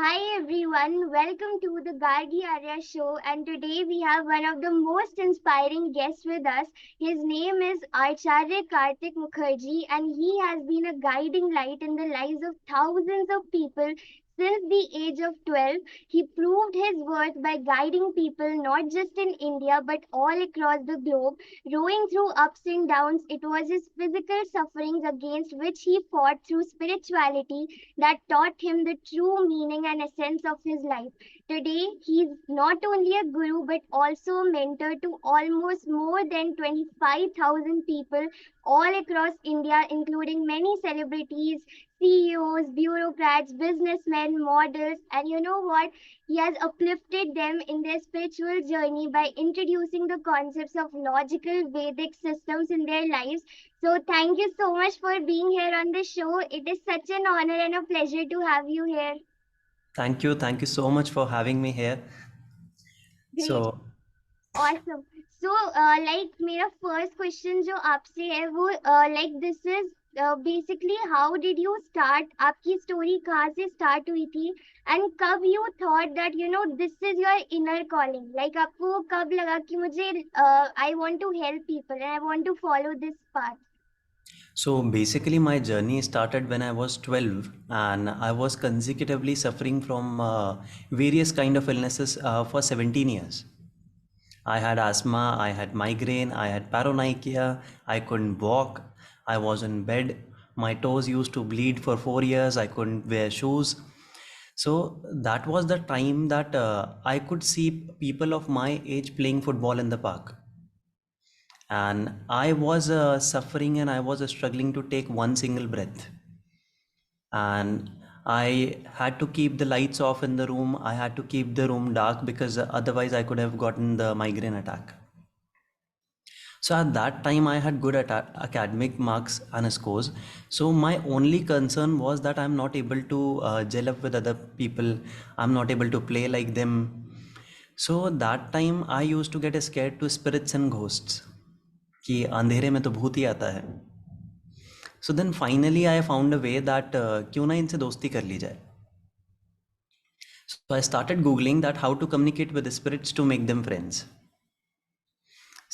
Hi everyone, welcome to the Gargi Arya show. And today we have one of the most inspiring guests with us. His name is Acharya Kartik Mukherjee, and he has been a guiding light in the lives of thousands of people since the age of 12. He proved his worth by guiding people not just in India but all across the globe. Rowing through ups and downs, it was his physical sufferings against which he fought through spirituality that taught him the true meaning and essence of his life. Today, he is not only a guru but also a mentor to almost more than 25,000 people all across India, including many celebrities, CEOs, bureaucrats, businessmen, models, and you know what? He has uplifted them in their spiritual journey by introducing the concepts of logical Vedic systems in their lives. So, thank you so much for being here on the show. It is such an honor and a pleasure to have you here. Thank you. Thank you so much for having me here. Great, So, awesome. So, like मेरा first question जो आपसे है वो this is basically how did you start? आपकी story कहाँ से start हुई थी? And कब you thought that this is your inner calling? Like आपको कब लगा कि मुझे I want to help people and I want to follow this path? so basically, my journey started when I was 12, and I was consecutively suffering from various kind of illnesses for 17 years. I had asthma, I had migraine, I had paronychia, I couldn't walk, I was in bed, my toes used to bleed for 4 years, I couldn't wear shoes. So that was the time that I could see people of my age playing football in the park. And I was suffering and I was struggling to take one single breath. And I had to keep the lights off in the room. I had to keep the room dark because otherwise I could have gotten the migraine attack. So at that time I had good academic marks and scores. So my only concern was that I'm not able to gel up with other people. I'm not able to play like them. So that time I used to get scared to spirits and ghosts कि अंधेरे में तो भूत ही आता है. So then finally I found a way that क्यों ना इनसे दोस्ती कर ली जाए. So I started googling that how to communicate with spirits to make them friends.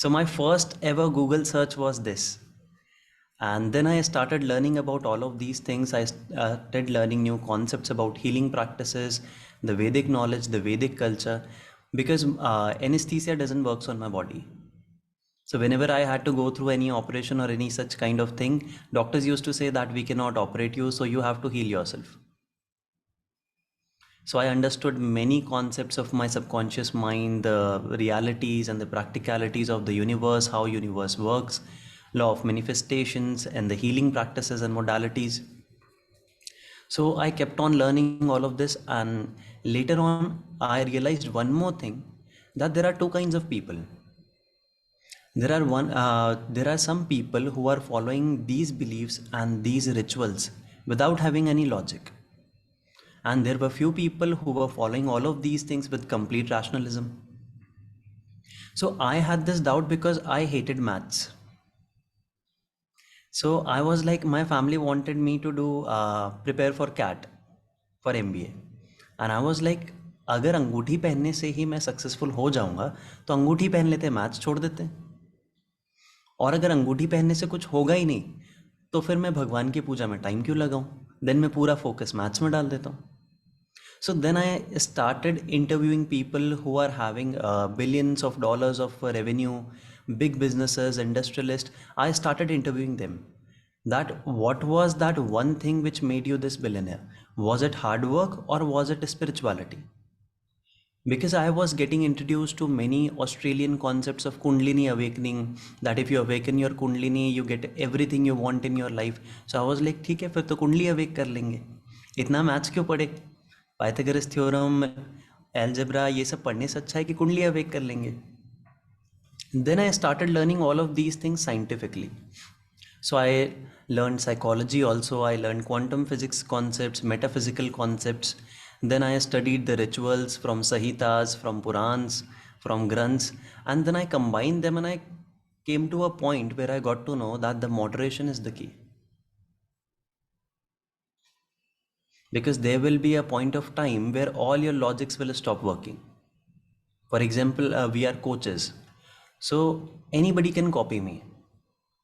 So my first ever Google search was this. And then I started learning about all of these things. I started learning new concepts about healing practices, the Vedic knowledge, the Vedic culture, because anesthesia doesn't work on my body. So whenever I had to go through any operation or any such kind of thing, doctors used to say that we cannot operate you, so you have to heal yourself. So I understood many concepts of my subconscious mind, the realities and the practicalities of the universe, how universe works, law of manifestations, and the healing practices and modalities. So I kept on learning all of this, and later on I realized one more thing, that there are two kinds of people. There are some people who are following these beliefs and these rituals without having any logic. And there were few people who were following all of these things with complete rationalism. So I had this doubt because I hated maths. So I was like, my family wanted me to do prepare for CAT for MBA. And I was like, अगर अंगूठी पहनने से ही मैं successful हो जाऊंगा तो अंगूठी पहन लेते, मैथ्स छोड़ देते. और अगर अंगूठी पहनने से कुछ होगा ही नहीं तो फिर मैं भगवान की पूजा में टाइम क्यों लगाऊं. देन मैं पूरा फोकस मैथ्स में डाल देता हूँ. So then I started interviewing people who are having billions of dollars of revenue, big businesses, industrialists. I started interviewing them. That what was that one thing which made you this billionaire? Was it hard work or was it spirituality? Because I was getting introduced to many Australian concepts of Kundalini awakening, that if you awaken your Kundalini, you get everything you want in your life. So I was like, ठीक है फिर तो कुंडली awake कर लेंगे, इतना maths क्यों पढ़े, पाइथागोरस थ्योरम, एलजेब्रा ये सब पढ़ने से अच्छा है कि कुंडली अवेक कर लेंगे. Then I started learning all of these things scientifically. So I learned psychology also, I learned quantum physics concepts, metaphysical concepts. Then I studied the rituals from Sahitas, from Purans, from Granths, and then I combined them and I came to a point where I got to know that the moderation is the key. because there will be a point of time where all your logics will stop working. For example, we are coaches, so anybody can copy me,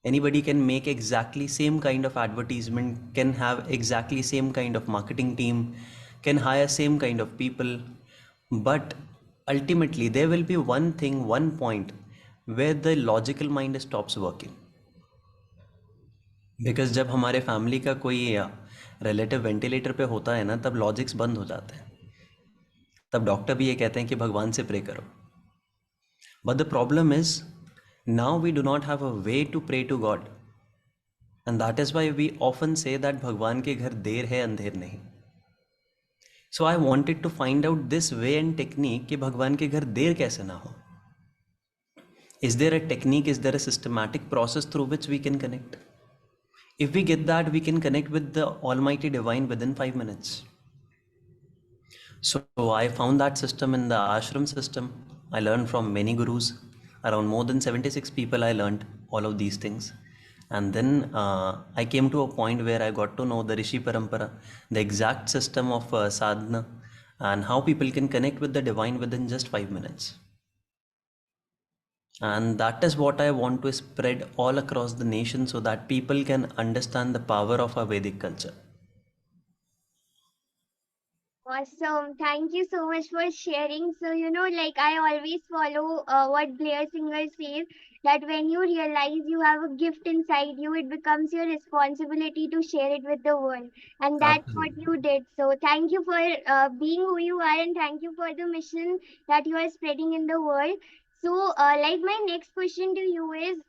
anybody can make exactly same kind of advertisement, can have exactly same kind of marketing team, can hire same kind of people, but ultimately there will be one thing, one point where the logical mind stops working. Because जब हमारे family का कोई relative ventilator पे होता है ना, तब logics बंद हो जाते हैं, तब डॉक्टर भी ये कहते हैं कि भगवान से प्रे करो. But the problem is, now we do not have a way to pray to God, and that is why we often say that भगवान के घर देर है अंधेर नहीं. So I wanted to find out this way and technique कि भगवान के घर देर कैसे ना हो. Is there a technique, is there a systematic process through which we can connect? If we get that, we can connect with the Almighty Divine within 5 minutes. So I found that system in the ashram system. I learned from many gurus. Around more than 76 people I learned all of these things. And then I came to a point where I got to know the Rishi Parampara, the exact system of sadhana, and how people can connect with the divine within just 5 minutes. And that is what I want to spread all across the nation so that people can understand the power of our Vedic culture. Awesome. Thank you so much for sharing. So, like I always follow what Blair Singer says, that when you realize you have a gift inside you, it becomes your responsibility to share it with the world. And that's what Absolutely. you did. So, thank you for being who you are, and thank you for the mission that you are spreading in the world. So, like my next question to you is,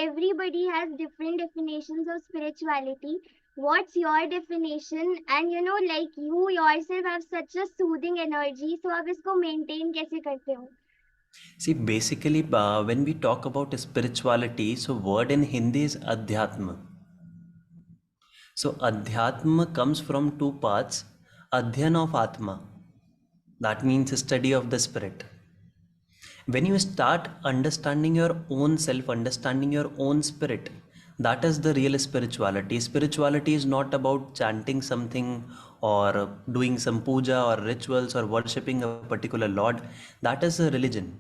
everybody has different definitions of spirituality. What's your definition? And like you yourself have such a soothing energy, so आप इसको maintain कैसे करते हो? See, basically, when we talk about spirituality, so word in Hindi is Adhyatma. So Adhyatma comes from two parts. Adhyan of Atma, that means study of the spirit. When you start understanding your own self, understanding your own spirit, that is the real spirituality. Spirituality is not about chanting something or doing some puja or rituals or worshipping a particular lord. That is a religion.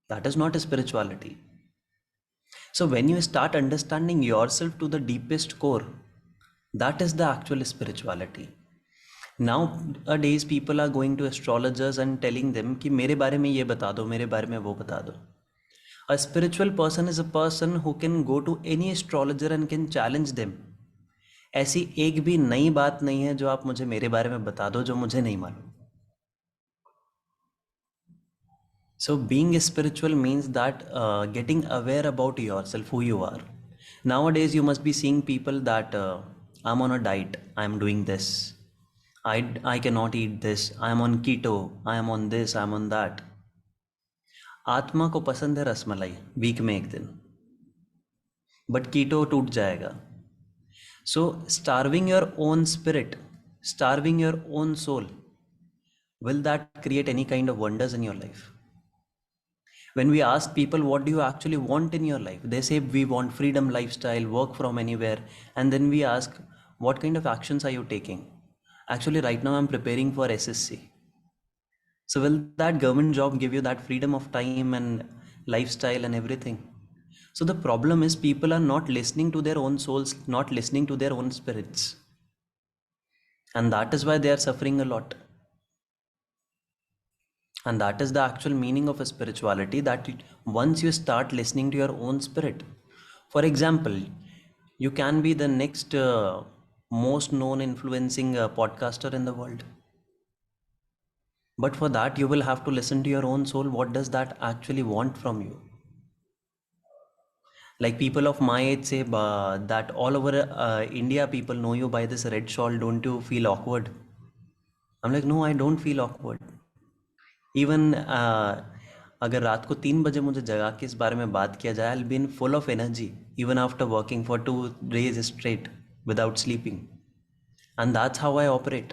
That is not a spirituality. So when you start understanding yourself to the deepest core, that is the actual spirituality. Nowadays people are going to astrologers and telling them कि मेरे बारे में ये बता दो, मेरे बारे में वो बता दो. A spiritual person is a person who can go to any astrologer and can challenge them. ऐसी एक भी नई बात नहीं है जो आप मुझे मेरे बारे में बता दो जो मुझे नहीं मालूम. So being spiritual means that getting aware about yourself, who you are. Nowadays you must be seeing people that I'm on a diet, I'm doing this, I cannot eat this, I'm on keto, I am on this, I'm on that. आत्मा को पसंद है rasmalai week में एक दिन, but keto टूट जाएगा. So starving your own spirit, starving your own soul, will that create any kind of wonders in your life? When we ask people what do you actually want in your life, they say we want freedom lifestyle, work from anywhere. And then we ask what kind of actions are you taking? Actually right now I'm preparing for SSC. So will that government job give you that freedom of time and lifestyle and everything? So the problem is people are not listening to their own souls, not listening to their own spirits, and that is why they are suffering a lot. And that is the actual meaning of a spirituality, that once you start listening to your own spirit. For example, you can be the next most known influencing podcaster in the world, but for that you will have to listen to your own soul. What does that actually want from you? Like people of my age say that all over India people know you by this red shawl, don't you feel awkward? I'm like, no, I don't feel awkward. Even अगर रात को 3 बजे मुझे जगा के इस बारे में बात किया जाए, I will be in full of energy even after working for 2 days straight without sleeping. And that's how I operate.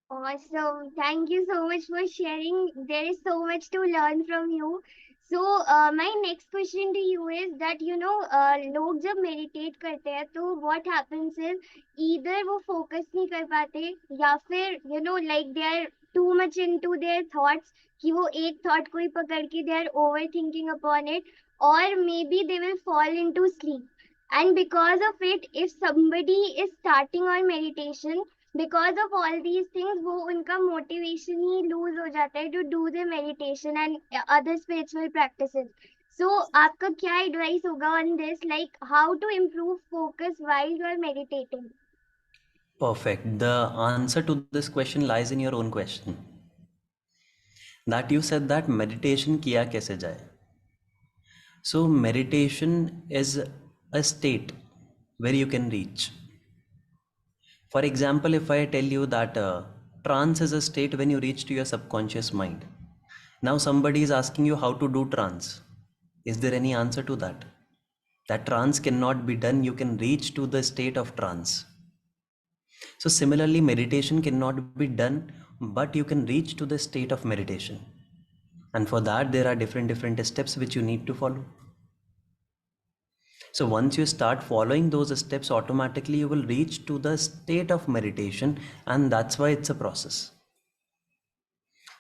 Awesome. Thank you so much for sharing. There is so much to learn from you. So my next question to you is that लोग जब meditate करते हैं तो what happens is either वो focus नहीं कर पाते या फिर like they are too much into their thoughts कि वो एक thought को ही पकड़ के they are overthinking upon it, or maybe they will fall into sleep. And because of it, if somebody is starting on meditation, because of all these things वो उनका motivation ही lose हो जाता है to do the meditation and other spiritual practices. So आपका क्या advice होगा on this, like how to improve focus while you are meditating? Perfect. The answer to this question lies in your own question. That you said that meditation किया कैसे जाए. So meditation is a state where you can reach. For example, if I tell you that trance is a state when you reach to your subconscious mind. Now somebody is asking you how to do trance. Is there any answer to that? That trance cannot be done. You can reach to the state of trance. So similarly, meditation cannot be done, but you can reach to the state of meditation. And for that, there are different steps which you need to follow. So once you start following those steps, automatically you will reach to the state of meditation, and that's why it's a process.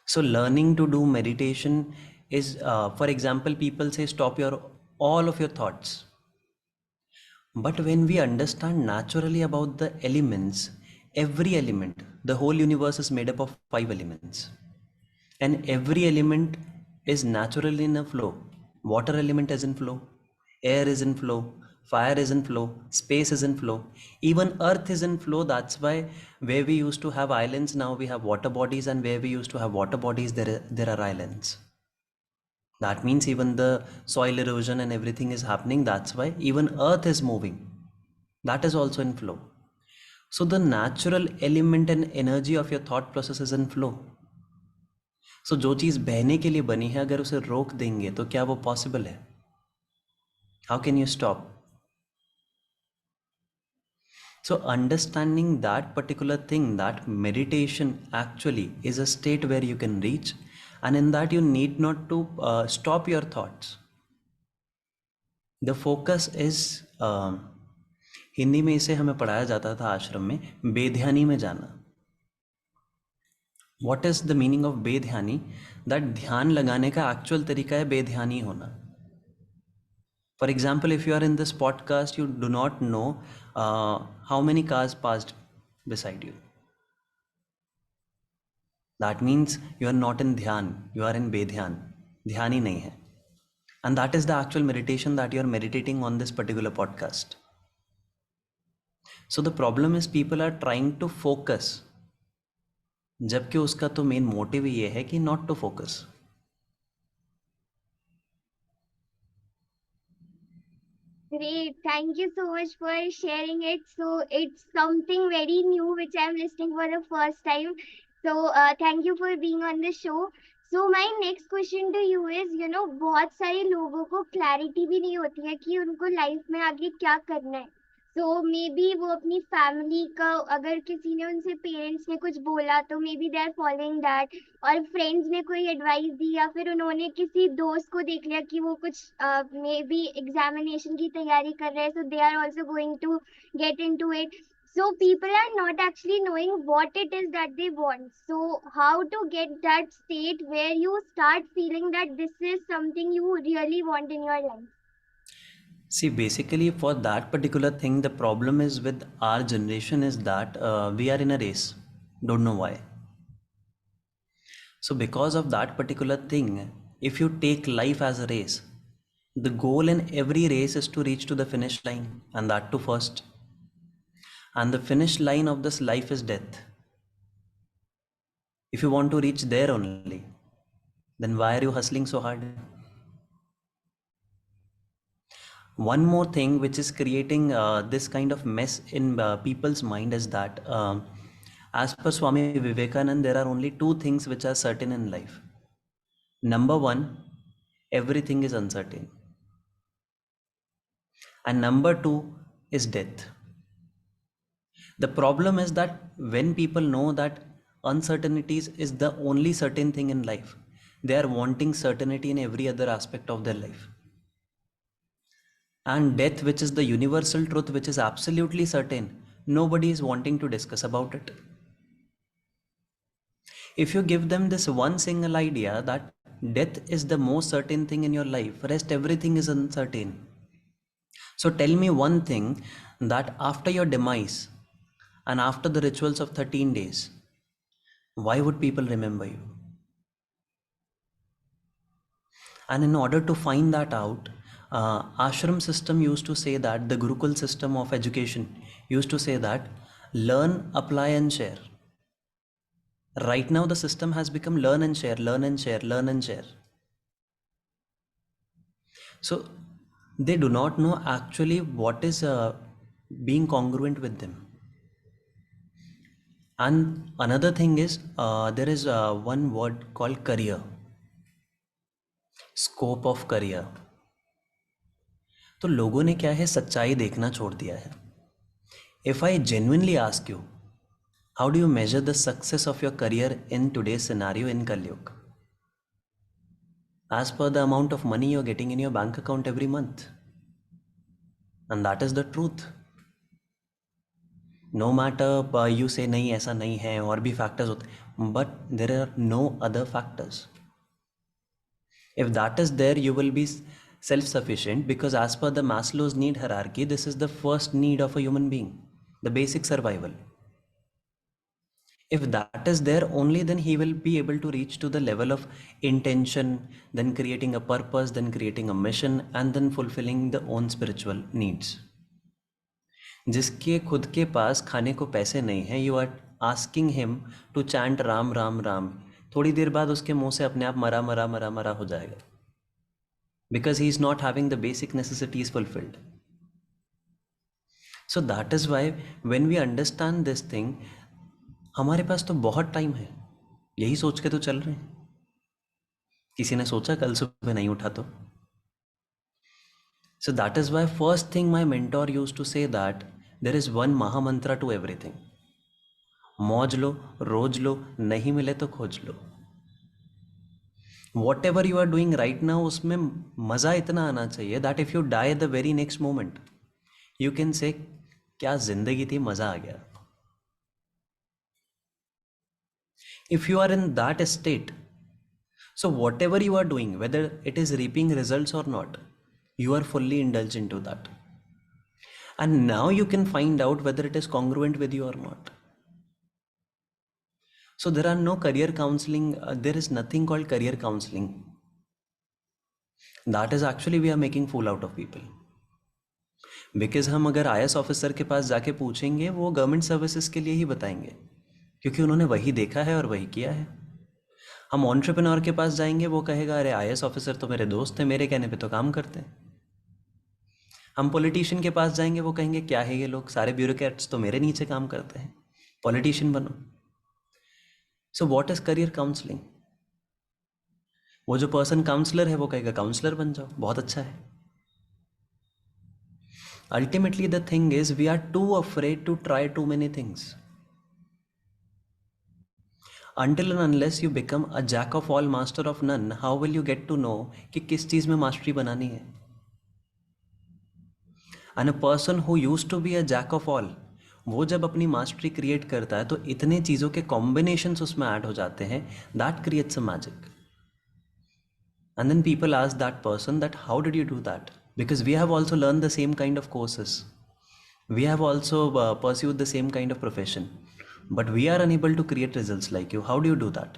So learning to do meditation is, for example, people say stop all of your thoughts. But when we understand naturally about the elements, every element, the whole universe is made up of 5 elements. And every element is naturally in a flow. Water element is in flow, air is in flow, fire is in flow, space is in flow, even earth is in flow. That's why where we used to have islands, now we have water bodies, and where we used to have water bodies, there are islands. That means even the soil erosion and everything is happening. That's why even earth is moving. That is also in flow. So the natural element and energy of your thought process is in flow. So जो चीज़ बहने के लिए बनी है, अगर उसे रोक देंगे तो क्या वो पॉसिबल है? How can you stop? So understanding that particular thing, that meditation actually is a state where you can reach, and in that you need not to stop your thoughts. The focus is Hindi में इसे हमें पढ़ाया जाता था आश्रम में, बेध्यानी में जाना. What is the meaning of बेध्यानी? That ध्यान लगाने का एक्चुअल तरीका है बेध्यानी होना. For example, if you are in this podcast, you do not know how many cars passed beside you. That means you are not in dhyan, you are in bedhyan. Dhyan hi nahi hai. And that is the actual meditation that you are meditating on this particular podcast. So the problem is people are trying to focus, जबकि उसका तो main motive ये है कि not to focus. Great. Thank you so much for sharing it. So it's something very new which I'm listening for the first time. So thank you for being on the show. So my next question to you is, बहुत सारे लोगों को clarity भी नहीं होती है कि उनको life में आगे क्या करना है. So maybe वो अपनी family का, अगर किसी ने उनसे parents ने कुछ बोला तो maybe they are following that, और फ्रेंड्स ने कोई एडवाइस दी या फिर उन्होंने किसी दोस्त को देख लिया कि वो कुछ मे बी एग्जामिनेशन की तैयारी कर रहे हैं, so they are also going to get into it. So people are not actually knowing what it is that they want. So how to get that state where you start feeling that this is something you really want in your life? See, basically for that particular thing, the problem is with our generation is that we are in a race. Don't know why. So because of that particular thing, if you take life as a race, the goal in every race is to reach to the finish line, and that too first. And the finish line of this life is death. If you want to reach there only, then why are you hustling so hard? One more thing which is creating this kind of mess in people's mind is that as per Swami Vivekananda, there are only two things which are certain in life. Number one, everything is uncertain. And number two is death. The problem is that when people know that uncertainties is the only certain thing in life, They are wanting certainty in every other aspect of their life. And death, which is the universal truth, which is absolutely certain, nobody is wanting to discuss about it. If you give them this one single idea that death is the most certain thing in your life, rest everything is uncertain. So tell me one thing, that after your demise and after the rituals of 13 days, why would people remember you? And in order to find that out, ashram system used to say that, the Gurukul system of education used to say that, learn, apply and share. Right now the system has become learn and share, learn and share, learn and share. So they do not know actually what is being congruent with them. And another thing is, there is one word called career, scope of career. तो लोगों ने क्या है, सच्चाई देखना छोड़ दिया है. If I genuinely ask you, how do you measure the success of your career in today's scenario in Kalyug? As per the amount of money you're getting in your bank account every month. And that is the truth. No matter you say नहीं ऐसा नहीं है, और भी factors होते, but there are no other factors. If that is there, you will be self-sufficient, because as per the Maslow's need hierarchy, this is the first need of a human being, the basic survival. If that is there, only then he will be able to reach to the level of intention, then creating a purpose, then creating a mission, and then fulfilling the own spiritual needs. जिसके खुद के पास खाने को पैसे नहीं है, you are asking him to chant Ram Ram Ram, थोड़ी देर बाद उसके मुंह से अपने आप मरा मरा मरा मरा हो जाएगा, because he is not having the basic necessities fulfilled. So that is why when we understand this thing, हमारे पास तो बहुत टाइम है, यही सोच के तो चल रहे हैं. किसी ने सोचा कल सुबह नहीं उठा तो. So that is why first thing my mentor used to say that there is one Mahamantra to everything. मौज लो, रोज लो, नहीं मिले तो खोज लो. Whatever you are doing right now, उसमें मज़ा इतना आना चाहिए that if you die the very next moment, you can say क्या जिंदगी थी, मज़ा आ गया. If you are in that state, so whatever you are doing, whether it is reaping results or not, you are fully indulged into that. And now you can find out whether it is congruent with you or not. So there are no career counseling, there is nothing called career counseling. That is actually we are making fool out of people. Because हम अगर IAS officer के पास जाके पूछेंगे, वो government services के लिए ही बताएंगे, क्योंकि उन्होंने वही देखा है और वही किया है. हम एंटरप्रेन्योर के पास जाएंगे, वो कहेगा अरे IAS ऑफिसर तो मेरे दोस्त हैं, मेरे कहने पे तो काम करते हैं. हम पॉलिटिशियन के पास जाएंगे, वो कहेंगे क्या है ये लोग, सारे ब्यूरोक्रेट्स तो मेरे नीचे काम करते हैं, पॉलिटिशियन बनो. So what is career counselling? वो जो पर्सन काउंसलर है वो कहेगा काउंसलर बन जाओ, बहुत अच्छा है. Ultimately the thing is we are too afraid to try too many things. Until and unless you become a jack of all master of none, how will you get to know कि किस चीज़ में mastery बनानी है? And a person who used to be a jack of all, वो जब अपनी mastery create करता है तो इतने चीज़ों के कॉम्बिनेशंस उसमें ऐड हो जाते हैं, that creates a magic. And then people ask that person that how did you do that? Because we have also learned the same kind of courses. We have also pursued the same kind of profession. But we are unable to create results like you. How do you do that?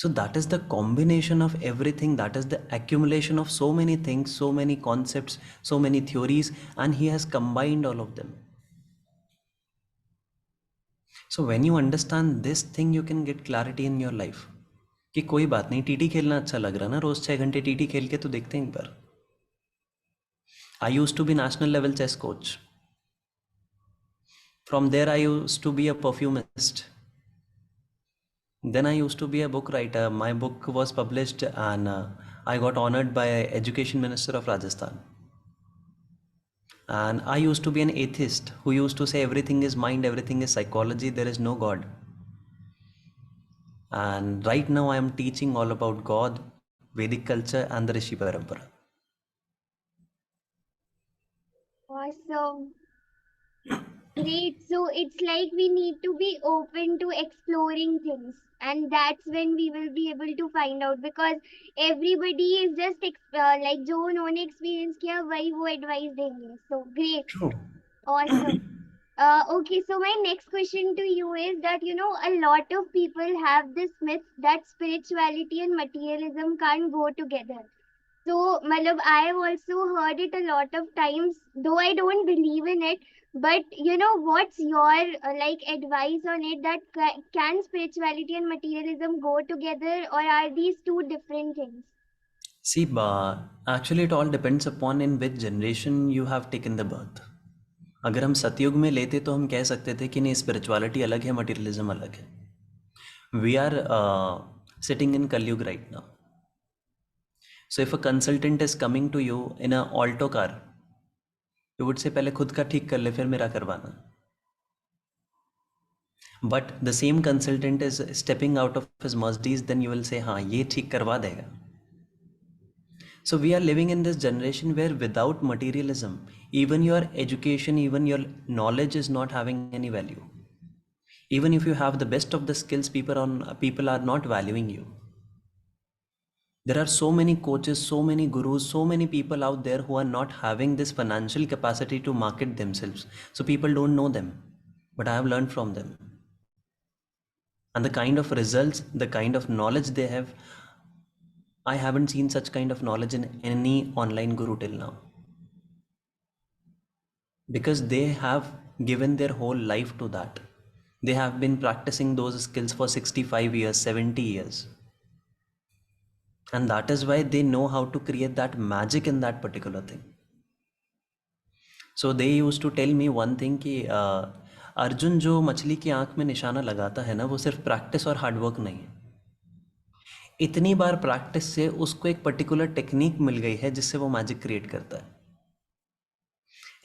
So that is the combination of everything. That is the accumulation of so many things, so many concepts, so many theories, and he has combined all of them. So when you understand this thing, you can get clarity in your life. कि कोई बात नहीं, TT खेलना अच्छा लग रहा ना, रोज 6 घंटे टीटी खेल के तो देखते हैं एक बार. I used to be national level chess coach. From there I used to be a perfumist. Then I used to be a book writer. My book was published and I got honored by Education Minister of Rajasthan. And I used to be an atheist who used to say everything is mind, everything is psychology, there is no God. And right now I am teaching all about God, Vedic culture, and the Rishi Parampara. Awesome. Great. So it's like we need to be open to exploring things, and that's when we will be able to find out because everybody is just like जो उन्होंने experience किया वही वो advice देंगे. So great. True. Awesome. Okay, so my next question to you is that a lot of people have this myth that spirituality and materialism can't go together. So, Malab, I have also heard it a lot of times, though I don't believe in it. But what's your like advice on it? That can spirituality and materialism go together, or are these two different things? See, actually it all depends upon in which generation you have taken the birth. अगर हम सतयुग में लेते तो हम कह सकते थे कि नहीं, स्पिरिचुअलिटी अलग है, मटेरियलिज्म अलग है. We are sitting in Kalyug right now. So if a consultant is coming to you in a Alto car, you would say पहले खुद का ठीक कर ले फिर मेरा करवाना. But the same consultant is stepping out of his Mercedes, then you will say हाँ ये ठीक करवा देगा. So we are living in this generation where without materialism, even your education, even your knowledge is not having any value. Even if you have the best of the skills, people are not valuing you. There are so many coaches, so many gurus, so many people out there who are not having this financial capacity to market themselves. So people don't know them, but I have learned from them. And the kind of results, the kind of knowledge they have, I haven't seen such kind of knowledge in any online guru till now. Because they have given their whole life to that. They have been practicing those skills for 65 years, 70 years. And that is why they know how to create that magic in that particular thing. So they used to tell me one thing कि अर्जुन जो मछली की आंख में निशाना लगाता है ना, वो सिर्फ प्रैक्टिस और हार्डवर्क नहीं है. इतनी बार प्रैक्टिस से उसको एक पर्टिकुलर टेक्निक मिल गई है जिससे वो मैजिक क्रिएट करता है.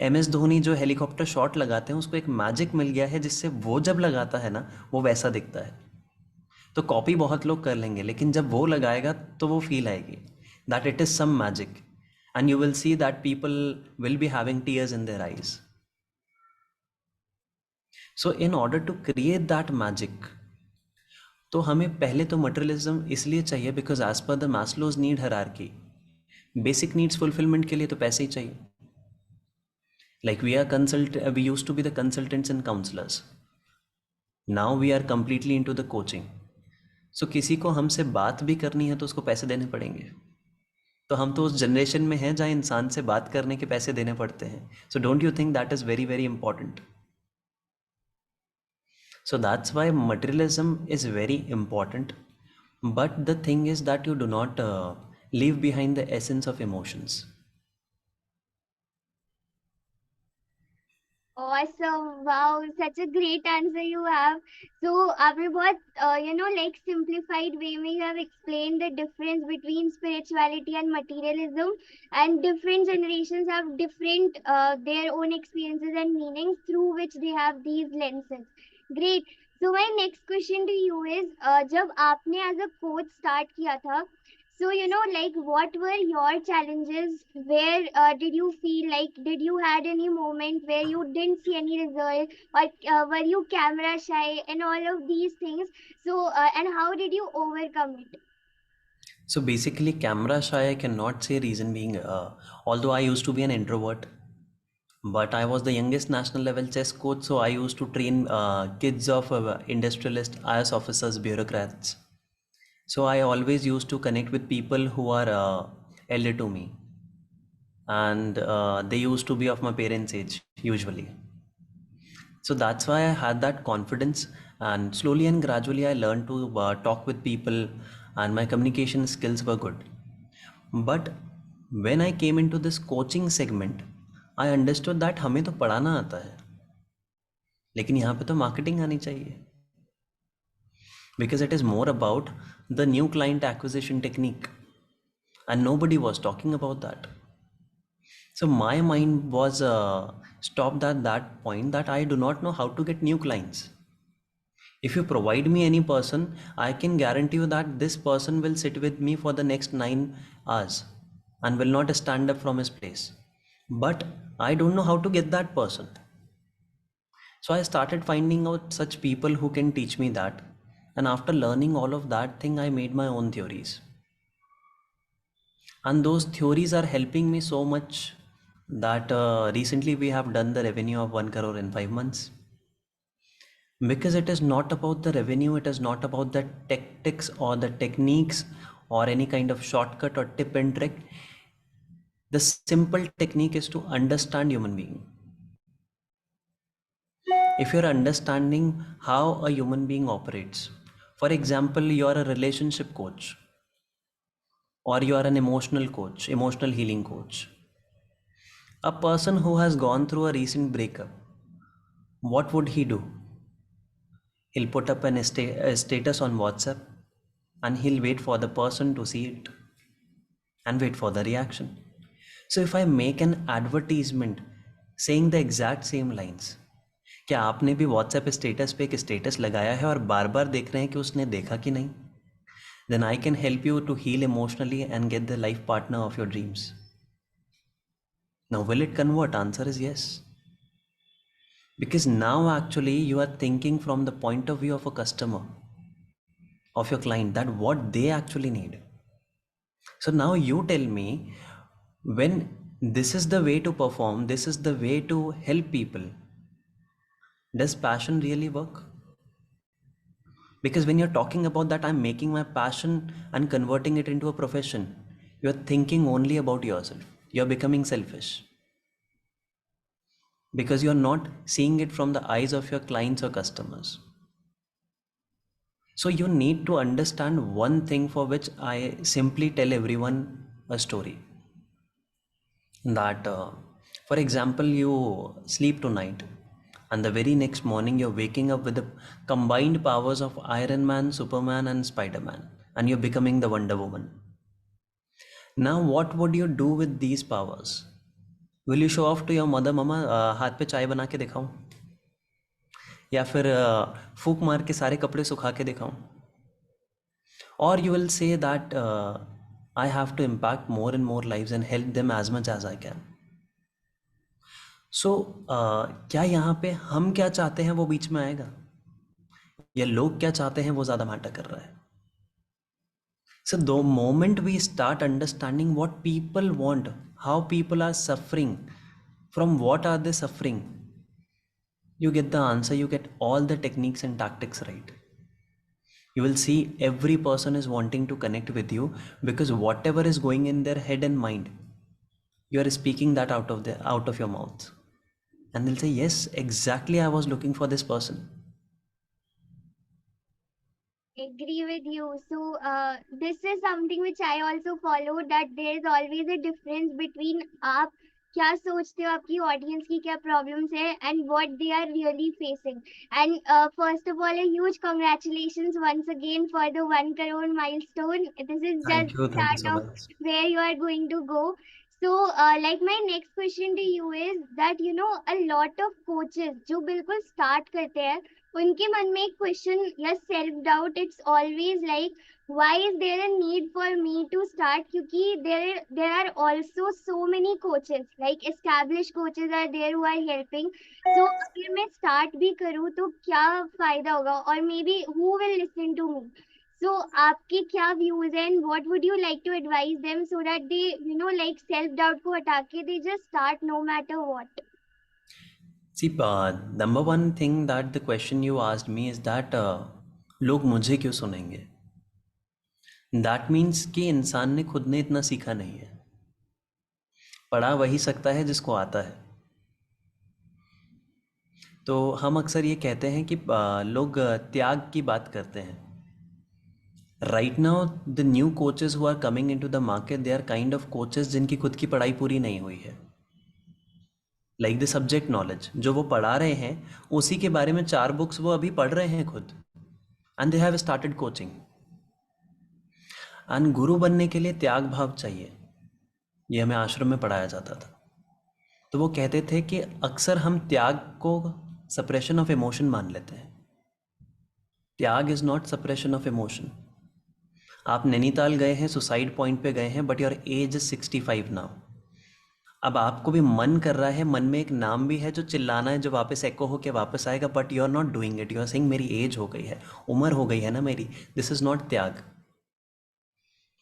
MS धोनी जो हेलीकॉप्टर शॉट लगाते हैं उसको एक मैजिक मिल गया है जिससे वो जब लगाता है ना वो वैसा दिखता है. तो कॉपी बहुत लोग कर लेंगे लेकिन जब वो लगाएगा तो वो फील आएगी that it is some magic, and you will see that people will be having tears in their eyes. So in order to create that magic, तो हमें पहले तो मटेरियलिज्म इसलिए चाहिए because as per the Maslow's need hierarchy, basic needs fulfilment के लिए तो पैसे ही चाहिए. Like we used to be the consultants and counsellors, now we are completely into the coaching. So किसी को हमसे बात भी करनी है तो उसको पैसे देने पड़ेंगे. तो हम तो उस जनरेशन में हैं जहाँ इंसान से बात करने के पैसे देने पड़ते हैं. So don't you think that is very very important? So that's why materialism is very important, but the thing is that you do not leave behind the essence of emotions. Awesome. Wow, such a great answer you have. So, आपने बहुत like simplified way में you have explained the difference between spirituality and materialism, and different generations have different their own experiences and meanings through which they have these lenses. Great. So my next question to you is, जब आपने as a coach start किया था, so like what were your challenges? Where did you feel like did you had any moment where you didn't see any result, or were you camera shy and all of these things? So and how did you overcome it? So basically, camera shy, I cannot say reason being, although I used to be an introvert, but I was the youngest national level chess coach, so I used to train kids of industrialist, IS officers, bureaucrats. So I always used to connect with people who are elder to me, and they used to be of my parents' age usually. So that's why I had that confidence, and slowly and gradually I learned to talk with people, and my communication skills were good. But when I came into this coaching segment, I understood that हमें तो पढ़ाना आता है, लेकिन यहाँ पे तो marketing आनी चाहिए, because it is more about the new client acquisition technique, and nobody was talking about that. So my mind was stopped at that point that I do not know how to get new clients. If you provide me any person, I can guarantee you that this person will sit with me for the next 9 hours and will not stand up from his place. But I don't know how to get that person. So I started finding out such people who can teach me that. And after learning all of that thing, I made my own theories. And those theories are helping me so much that recently we have done the revenue of 1 crore in 5 months. Because it is not about the revenue, it is not about the tactics or the techniques or any kind of shortcut or tip and trick. The simple technique is to understand human being. If you're understanding how a human being operates, for example, you are a relationship coach or you are an emotional coach, emotional healing coach. A person who has gone through a recent breakup, what would he do? He'll put up a status on WhatsApp and he'll wait for the person to see it and wait for the reaction. So if I make an advertisement saying the exact same lines, क्या आपने भी WhatsApp status पे एक status लगाया है और बार बार देख रहे हैं कि उसने देखा कि नहीं? Then I can help you to heal emotionally and get the life partner of your dreams. Now will it convert? Answer is yes. Because now actually you are thinking from the point of view of a customer, of your client, that what they actually need. So now you tell me, when this is the way to perform, this is the way to help people, does passion really work? Because when you're talking about that, I'm making my passion and converting it into a profession, you're thinking only about yourself. You're becoming selfish. Because you're not seeing it from the eyes of your clients or customers. So you need to understand one thing, for which I simply tell everyone a story. That, for example, you sleep tonight and the very next morning you're waking up with the combined powers of Iron Man, Superman and Spider-Man, and you're becoming the Wonder Woman. Now what would you do with these powers? Will you show off to your mother, mama, हाथ पे चाय बना के दिखाऊं, या फिर फूक मार के सारे कपड़े सुखा के दिखाऊं? Or you will say that I have to impact more and more lives and help them as much as I can. So क्या यहाँ पे हम क्या चाहते हैं वो बीच में आएगा, या लोग क्या चाहते हैं वो ज़्यादा मैटर कर रहा है? So the moment we start understanding what people want, how people are suffering, from what are they suffering, you get the answer, you get all the techniques and tactics right. You will see every person is wanting to connect with you, because whatever is going in their head and mind, you are speaking that out of your mouth, and they'll say, yes, exactly, I was looking for this person. Agree with you. So this is something which I also follow, that there is always a difference between आप क्या सोचते हो, आपकी audience की क्या problems है, and what they are really facing. And first of all, a huge congratulations once again for the 1 crore milestone. This is just the Thank you start so of much. where you are going to go. So like my next question to you is that a lot of coaches जो बिल्कुल start करते हैं, उनके मन में एक question या self doubt, it's always like, why is there a need for me to start? क्योंकि there are also so many coaches, like established coaches are there who are helping. So अगर मैं start भी करूँ तो क्या फायदा होगा, और maybe who will listen to me? So आपके क्या views हैं, and what would you like to advise them so that they like self doubt को हटा के they just start no matter what? See, number one thing that the question you asked me is that लोग मुझे क्यों सुनेंगे? That means कि इंसान ने खुद ने इतना सीखा नहीं है. पढ़ा वही सकता है जिसको आता है. तो हम अक्सर ये कहते हैं कि लोग त्याग की बात करते हैं. Right now, the new coaches who are coming into the market, they are kind of coaches जिनकी खुद की पढ़ाई पूरी नहीं हुई है. लाइक द सब्जेक्ट नॉलेज जो वो पढ़ा रहे हैं, उसी के बारे में 4 बुक्स वो अभी पढ़ रहे हैं खुद, and they have started coaching. And गुरु बनने के लिए त्याग भाव चाहिए. ये हमें आश्रम में पढ़ाया जाता था. तो वो कहते थे कि अक्सर हम त्याग को सप्रेशन ऑफ इमोशन मान लेते हैं. त्याग is not suppression of emotion. आप नैनीताल गए हैं, सुसाइड पॉइंट पे गए हैं, but your age is 65 now. अब आपको भी मन कर रहा है, मन में एक नाम भी है जो चिल्लाना है, जो वापस एको होके वापस आएगा, but you are not doing it. You are saying मेरी एज हो गई है, उम्र हो गई है ना मेरी. दिस इज नॉट त्याग,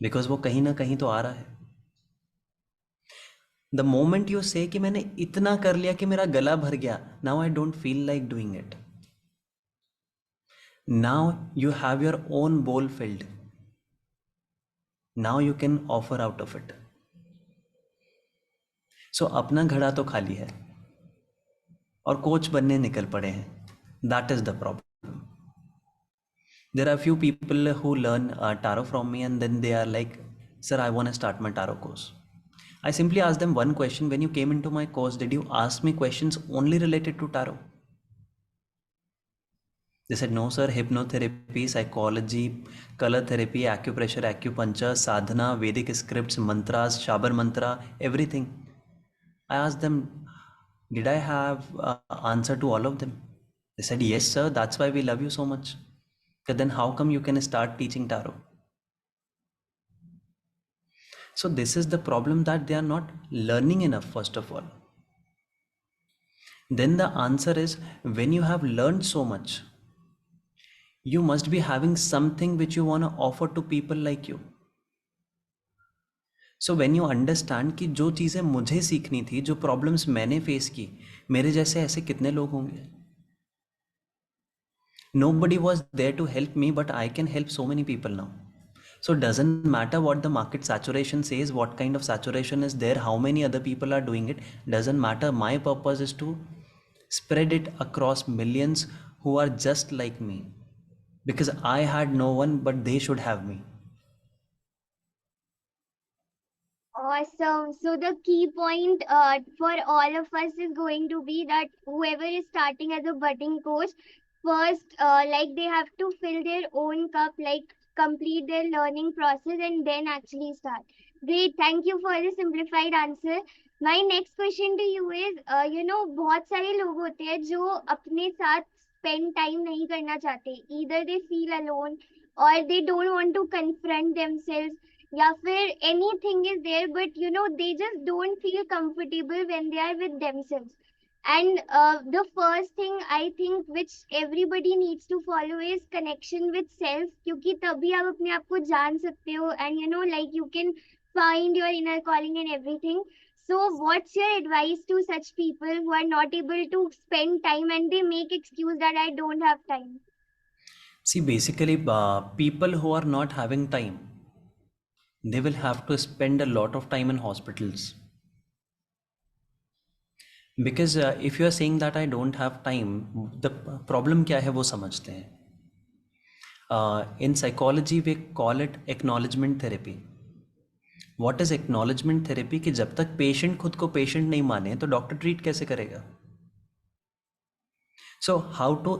बिकॉज वो कहीं ना कहीं तो आ रहा है. द मोमेंट यू से कि मैंने इतना कर लिया कि मेरा गला भर गया, now I don't feel like doing it. Now you have your own bowl filled. Now you can offer out of it. So अपना घड़ा तो खाली है और कोच बनने निकल पड़े हैं. That is the problem. There are few people who learn tarot from me and then they are like, sir, I want to start my tarot course. I simply ask them one question: when you came into my course, did you ask me questions only related to tarot? They said, no, sir, hypnotherapy, psychology, color therapy, acupressure, acupuncture, sadhana, Vedic scripts, mantras, Shabar mantra, everything. I asked them, did I have answer to all of them? They said, yes, sir, that's why we love you so much. But then how come you can start teaching tarot? So this is the problem, that they are not learning enough, first of all. Then the answer is, when you have learned so much, you must be having something which you want to offer to people like you. So when you understand कि जो चीज़ें मुझे सीखनी थी, जो problems मैंने face की, मेरे जैसे ऐसे कितने लोग होंगे. Nobody was there to help me, but I can help so many people now. So doesn't matter what the market saturation says, what kind of saturation is there, how many other people are doing it, doesn't matter. My purpose is to spread it across millions who are just like me, because I had no one, but they should have me. Awesome. So the key point for all of us is going to be that whoever is starting as a budding coach, first, like they have to fill their own cup, like complete their learning process, and then actually start. Great. Thank you for the simplified answer. My next question to you is, बहुत सारे लोग होते हैं जो अपने साथ spend time नहीं करना चाहते. Either they feel alone or they don't want to confront themselves, या फिर anything is there, but they just don't feel comfortable when they are with themselves. And the first thing I think which everybody needs to follow is connection with self, क्योंकि तभी आप अपने आप को जान सकते हो, and like you can find your inner calling and everything. So what's your advice to such people who are not able to spend time and they make excuse that I don't have time? See, basically, people who are not having time, they will have to spend a lot of time in hospitals. Because if you are saying that I don't have time, the problem क्या है वो समझते हैं. In psychology we call it acknowledgement therapy. What is acknowledgement therapy? कि जब तक patient खुद को पेशेंट नहीं माने तो डॉक्टर ट्रीट कैसे करेगा. So how to,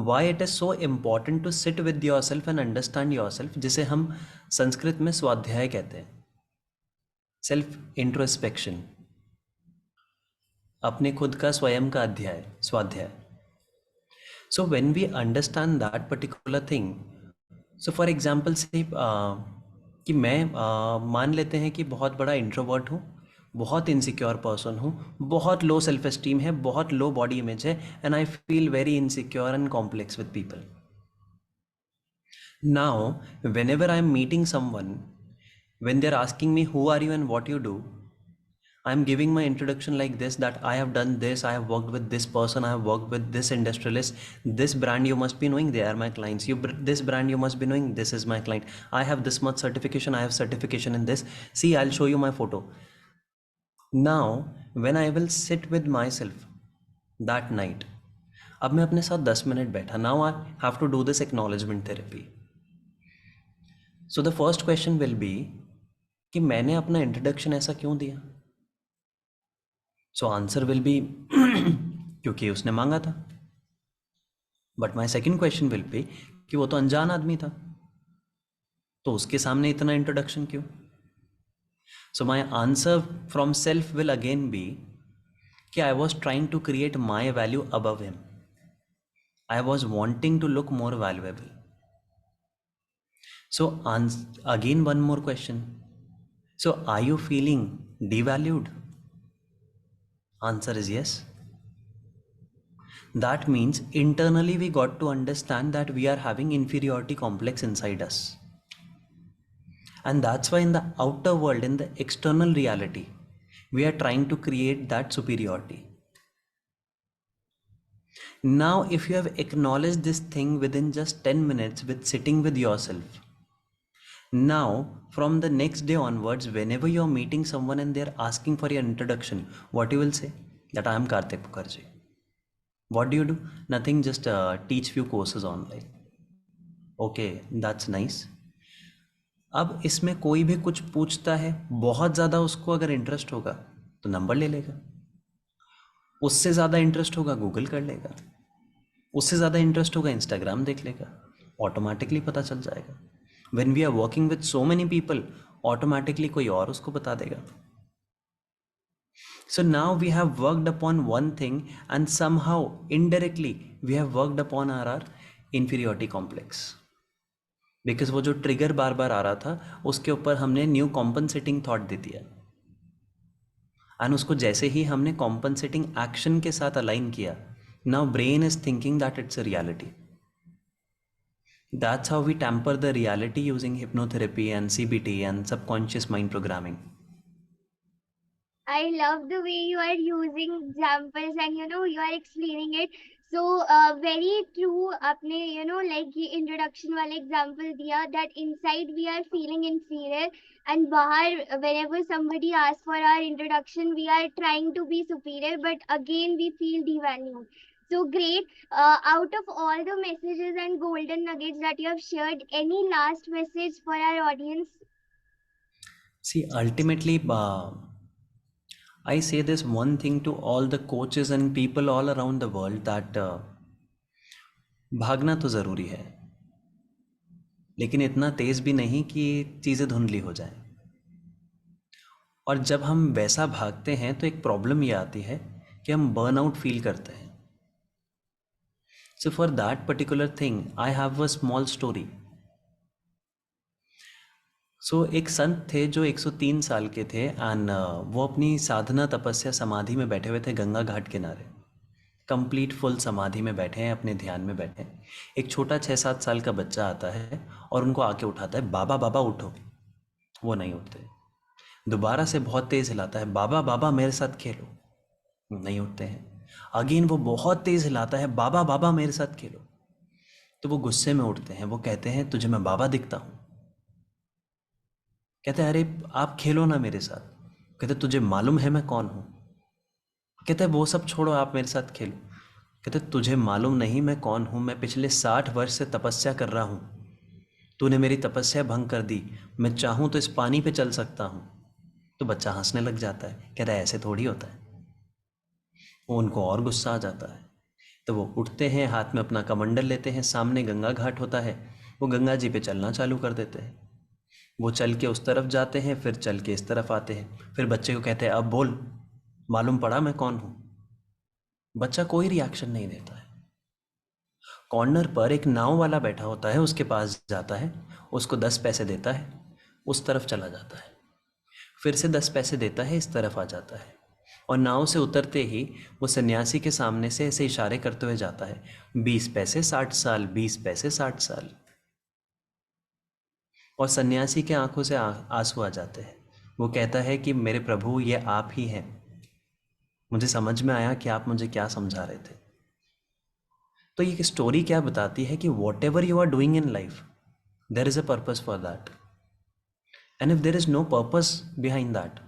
why it is so important to sit with yourself and understand yourself, जिसे हम संस्कृत में स्वाध्याय कहते हैं. सेल्फ इंट्रोस्पेक्शन, अपने खुद का स्वयं का अध्याय, स्वाध्याय. So when we understand that particular thing, so for example say कि मैं मान लेते हैं कि बहुत बड़ा इंट्रोवर्ट हूँ, बहुत इनसिक्योर पर्सन हूँ, बहुत लो सेल्फ एस्टीम है, बहुत लो बॉडी इमेज है, and I feel very insecure and complex with people. Now whenever I am meeting someone, when they are asking me who are you and what you do, I am giving my introduction like this, that I have done this, I have worked with this person, I have worked with this industrialist, this brand you must be knowing, they are my clients. This brand you must be knowing, this is my client. I have this much certification, I have certification in this. See, I'll show you my photo. Now when I will sit with myself that night, अब मैं अपने साथ 10 minute बैठा. Now I have to do this acknowledgement therapy. So the first question will be कि मैंने अपना introduction ऐसा क्यों दिया. So answer will be क्योंकि उसने मांगा था. But my second question will be कि वो तो अनजान आदमी था, तो उसके सामने इतना इंट्रोडक्शन क्यों. So my answer from self will again be कि I was trying to create my value above him. I was wanting to look more valuable. So again one more question. So are you feeling devalued? Answer is yes. That means internally we got to understand that we are having inferiority complex inside us. And that's why in the outer world, in the external reality, we are trying to create that superiority. Now, if you have acknowledged this thing within just 10 minutes with sitting with yourself, now from the next day onwards, whenever you're meeting someone and they're asking for your introduction, what you will say? That I am Kartik Mukherjee. What do? Nothing, just teach few courses online. Okay, that's nice. अब इसमें कोई भी कुछ पूछता है, बहुत ज़्यादा उसको अगर इंटरेस्ट होगा तो नंबर ले लेगा, उससे ज़्यादा इंटरेस्ट होगा गूगल कर लेगा, उससे ज़्यादा इंटरेस्ट होगा इंस्टाग्राम देख लेगा, ऑटोमेटिकली पता चल जाएगा. When we are working with so many people, automatically कोई और उसको बता देगा. So now we have worked upon one thing and somehow indirectly we have worked upon our inferiority complex. Because वो जो ट्रिगर बार बार आ रहा था उसके ऊपर हमने न्यू कॉम्पनसेटिंग थॉट दे दिया, एंड उसको जैसे ही हमने कॉम्पनसेटिंग एक्शन के साथ अलाइन किया, now brain is thinking that it's a reality. That's how we tamper the reality using hypnotherapy and CBT and subconscious mind programming. I love the way you are using examples and you are explaining it so very true. आपने like ये introduction वाला example दिया that inside we are feeling inferior and बाहर whenever somebody asks for our introduction we are trying to be superior but again we feel devalued. So great. Out of all the messages and golden nuggets that you have shared, any last message for our audience? See, ultimately, I say this one thing to all the coaches and people all around the world that भागना तो ज़रूरी है, लेकिन इतना तेज़ भी नहीं कि चीज़ें धुंधली हो जाएं. और जब हम वैसा भागते हैं तो एक प्रॉब्लम ये आती है कि हम बर्नआउट फील करते हैं. So for that particular thing I have a small story. So एक संत थे जो 103 साल के थे, एंड वो अपनी साधना तपस्या समाधि में बैठे हुए थे गंगा घाट किनारे. कंप्लीट फुल समाधि में बैठे हैं, अपने ध्यान में बैठे हैं. एक छोटा 6-7 साल का बच्चा आता है और उनको आके उठाता है, बाबा बाबा उठो. वो नहीं उठते. दोबारा से बहुत तेज़ हिलाता है, बाबा बाबा मेरे साथ खेलो. नहीं उठते हैं. अगेन वो बहुत तेज़ हिलाता है, बाबा बाबा मेरे साथ खेलो. तो वो गुस्से में उठते हैं. वो कहते हैं तुझे मैं बाबा दिखता हूँ? कहते हैं अरे आप खेलो ना मेरे साथ. कहते तुझे मालूम है मैं कौन हूँ? कहते हैं वो सब छोड़ो, आप मेरे साथ खेलो. कहते तुझे मालूम नहीं मैं कौन हूँ? मैं पिछले 60 वर्ष से तपस्या कर रहा हूँ. तूने मेरी तपस्या भंग कर दी. मैं चाहूँ तो इस पानी पे चल सकता हूँ. तो बच्चा हंसने लग जाता है, कहता है ऐसे थोड़ी होता है. वो उनको और गुस्सा आ जाता है. तो वो उठते हैं, हाथ में अपना कमंडल लेते हैं, सामने गंगा घाट होता है, वो गंगा जी पे चलना चालू कर देते हैं. वो चल के उस तरफ जाते हैं, फिर चल के इस तरफ आते हैं. फिर बच्चे को कहते हैं अब बोल, मालूम पड़ा मैं कौन हूँ? बच्चा कोई रिएक्शन नहीं देता है. कॉर्नर पर एक नाव वाला बैठा होता है, उसके पास जाता है, उसको 10 पैसे देता है, उस तरफ चला जाता है. फिर से 10 पैसे देता है, इस तरफ आ जाता है. और नाव से उतरते ही वो सन्यासी के सामने से ऐसे इशारे करते हुए जाता है, 20 पैसे 60 साल, 20 पैसे 60 साल. और सन्यासी के आंखों से आंसू आ जाते हैं. वो कहता है कि मेरे प्रभु ये आप ही हैं. मुझे समझ में आया कि आप मुझे क्या समझा रहे थे. तो ये स्टोरी क्या बताती है कि whatever you are doing in life, there is a purpose for that. And if there is no purpose behind that,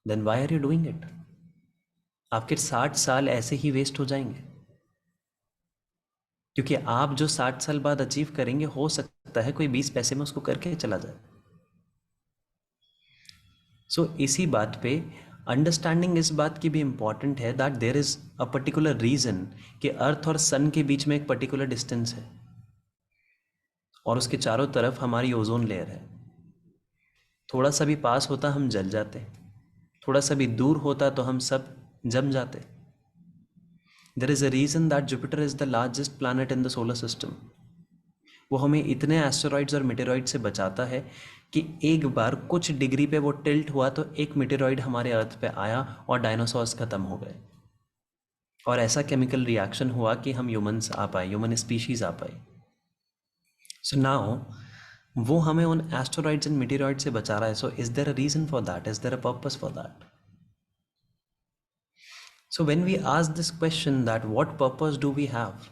then why are you doing it? आपके 60 साल ऐसे ही वेस्ट हो जाएंगे, क्योंकि आप जो 60 साल बाद अचीव करेंगे, हो सकता है कोई 20 पैसे में उसको करके चला जाए. सो इसी बात पे अंडरस्टैंडिंग इस बात की भी इम्पॉर्टेंट है that there is a particular reason कि अर्थ और सन के बीच में एक पर्टिकुलर डिस्टेंस है, और उसके चारों तरफ हमारी ओजोन लेयर है. थोड़ा सा भी पास होता हम जल जाते, थोड़ा सा भी दूर होता तो हम सब जम जाते. There is a reason that Jupiter is the largest planet in the solar system. वो हमें इतने एस्टेरॉइड्स और मेटेरॉइड से बचाता है कि एक बार कुछ डिग्री पे वो टिल्ट हुआ तो एक मेटेरॉइड हमारे अर्थ पे आया और डायनासोर्स ख़त्म हो गए, और ऐसा केमिकल रिएक्शन हुआ कि हम ह्यूमंस आ पाए, ह्यूमन स्पीशीज़ आ पाए। सो नाउ वो हमें उन एस्टेरॉइड्स एंड मेटेरॉइड से बचा रहा है। So is there a reason for that? Is there a purpose for that? So when we ask this question that what purpose do we have?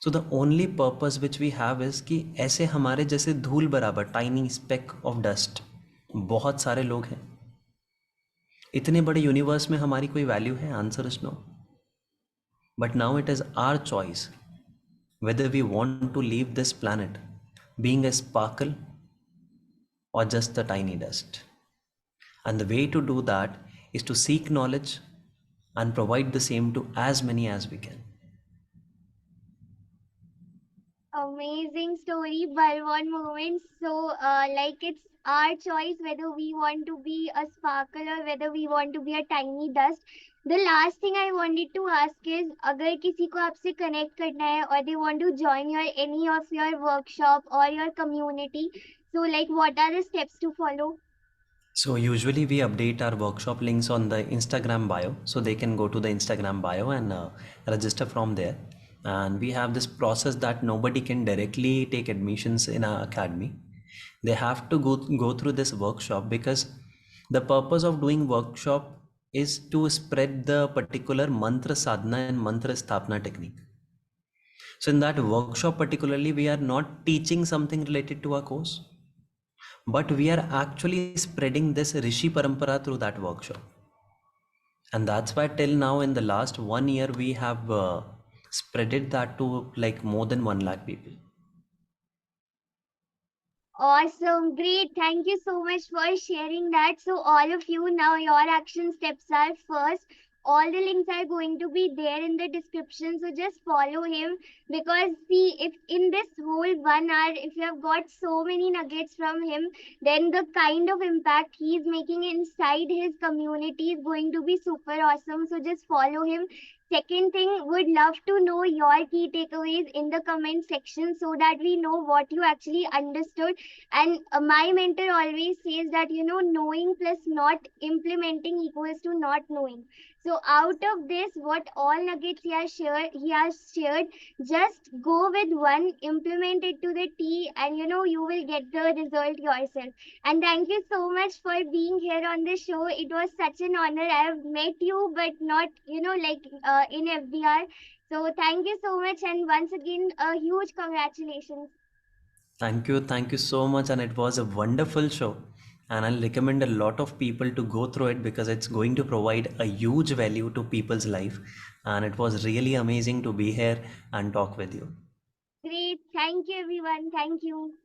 So the only purpose which we have is कि ऐसे हमारे जैसे धूल बराबर tiny spec of dust बहुत सारे लोग हैं। इतने बड़े यूनिवर्स में हमारी कोई वैल्यू है? Answer is no. But now it is our choice whether we want to leave this planet being a sparkle or just a tiny dust. And the way to do that is to seek knowledge and provide the same to as many as we can. Amazing story, Balwan moment. So, like it's our choice whether we want to be a sparkle or whether we want to be a tiny dust. The last thing I wanted to ask is, अगर किसी को आपसे connect करना है or they want to join your any of your workshop or your community, so like what are the steps to follow? So usually we update our workshop links on the Instagram bio, so they can go to the Instagram bio and register from there. And we have this process that nobody can directly take admissions in our academy. They have to go through this workshop, because the purpose of doing workshop is to spread the particular mantra sadhana and mantra sthapana technique. So in that workshop particularly, we are not teaching something related to our course, but we are actually spreading this Rishi Parampara through that workshop. And that's why till now in the last 1 year we have spreaded that to like more than 1 lakh people. Awesome, great. Thank you so much for sharing that. So, all of you, now your action steps are first. All the links are going to be there in the description. So, just follow him, because see, if in this whole 1 hour, if you have got so many nuggets from him, then the kind of impact he's making inside his community is going to be super awesome. So, just follow him. Second thing, would love to know your key takeaways in the comment section so that we know what you actually understood. And my mentor always says that, knowing plus not implementing equals to not knowing. So out of this, what all nuggets he has shared, just go with one, implement it to the T, and you will get the result yourself. And thank you so much for being here on the show. It was such an honor. I have met you, but not, like in FDR. So thank you so much, and once again, a huge congratulations. Thank you so much, and it was a wonderful show. And I'll recommend a lot of people to go through it, because it's going to provide a huge value to people's life. And it was really amazing to be here and talk with you. Great. Thank you, everyone. Thank you.